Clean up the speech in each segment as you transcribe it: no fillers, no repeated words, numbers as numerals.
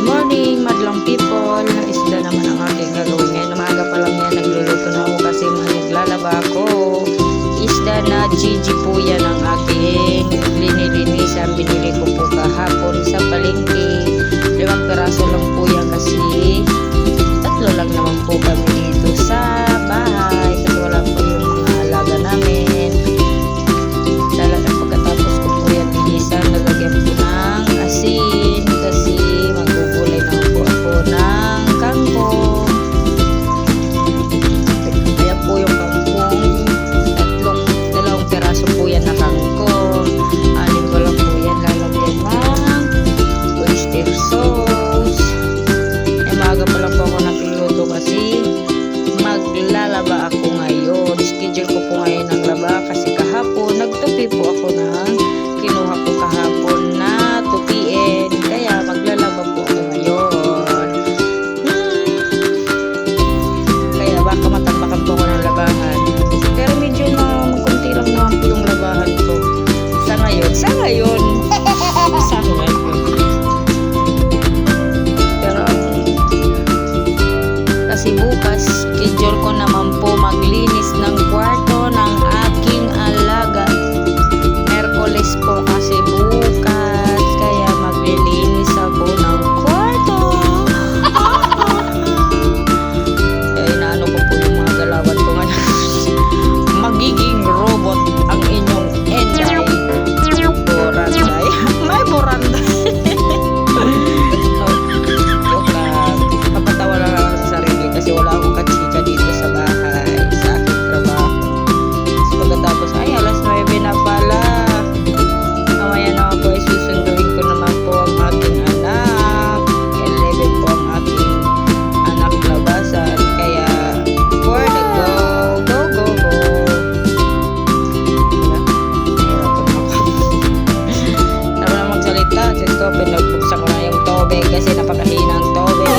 morning, madlang people. Isda naman ang aking gagawin ngayon. Umaga pa lang yan, nagluluto na ako kasi naglalaba ako. Isda na Gigi po yan ang aking linilinisan. Binili ko po kahapon sa palengke. 5 peraso lang po yan kasi 3 lang naman po kami dito sa bahay kasi wala po yung mga alaga namin. Pagkatapos ko po yan linisan, nalagyan po ng asin kasi magugulay na po ako ng kangkong. Kaya po yung kangkong, 2 peraso po yan na kangkong. 6 ko lang po yan lalagyan ng oyster sauce. Maaga pa lang po ako nagluluto kasi maglalaba ako ngayon. Schedule ko po ngayon ng laba kasi kahapon nagtupi po ako ng kinuha ko kahapon na tupiin. Kaya maglalaba po ako ngayon. Kaya baka matambakan po ako ng labahan. Pero medyo kunti lang naman po yung labahan ko. Sa ngayon. Kasi bukas, schedule ko naman po maglinis ng kwarto ng aking alaga. Merkules po kasi bukas, kaya maglilinis ako ng kwarto. Kaya inaano ko po yung mga galawan ko ngayon. Magiging robot ang inyong enday. Boranday. May boranday. Kasi wala akong kachika dito sa bahay, sa aking trabaho. So, pagkatapos ay alas 9 na pala. Mamaya naman po ay susunduin ko naman po ang aking anak. 11 po ang aking anak labasan. Kaya for the go. Tara na magsalita. Dito, pinagbuksan ko na yung tubig kasi napakahina ang tubig.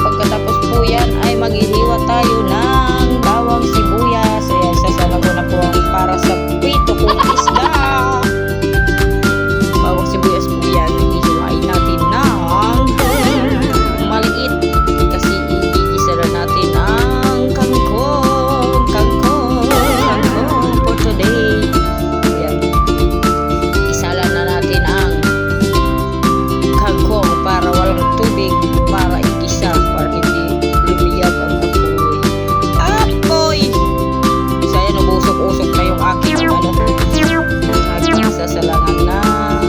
Pagkatapos po yan ay maghihiwa tayo ng bawang sibuyas. Ayan, sasalago na po ang para sa prito kong isda. Bawang sibuyas po yan, hihiwain natin ng maliit kasi igigisa na natin ang kangkong for today. Ayan, isalan na natin ang kangkong para walang tubig para igisa, para hindi lumiyab ang apoy. Isa yan, ubusok-usok na yung aking aking sasalangan ng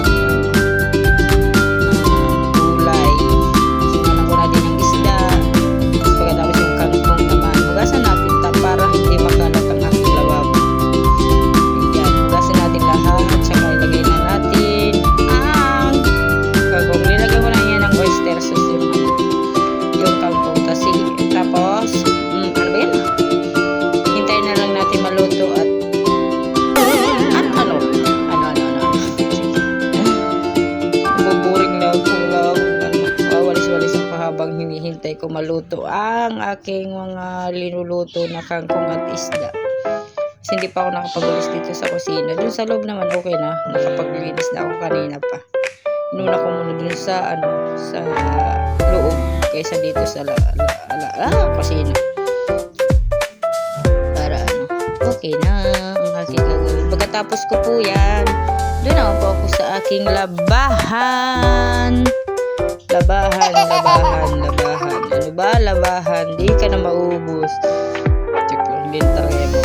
gulay. Sinalang ko na din ang isda. Tapos pagkatapos yung kangkong naman, hugasan natin para hindi makalat ang aking lababo. Ayan, hugasan natin lahat, saka ilagay na natin ang kangkong. Nilagay ko na yan ng oyster sauce yung kangkong kasi. Tapos ano ba yan? Hintayin na lang natin maluto at buburing na walis-walis ako habang hinihintay ko maluto ang aking mga linuluto na kangkong at isda. Kasi hindi pa ako nakapag-walis dito sa kusina. Dun sa loob naman okay na, nakapaglinis na ako kanina pa. Inuna ko muna dun sa sa loob kaysa dito sa kusina. Para okay na ang aking gagawin. Pagkatapos ko po yan, doon ako po ako sa aking labahan. Ano ba? Labahan. Di ka na maubos. Check lang din talaga.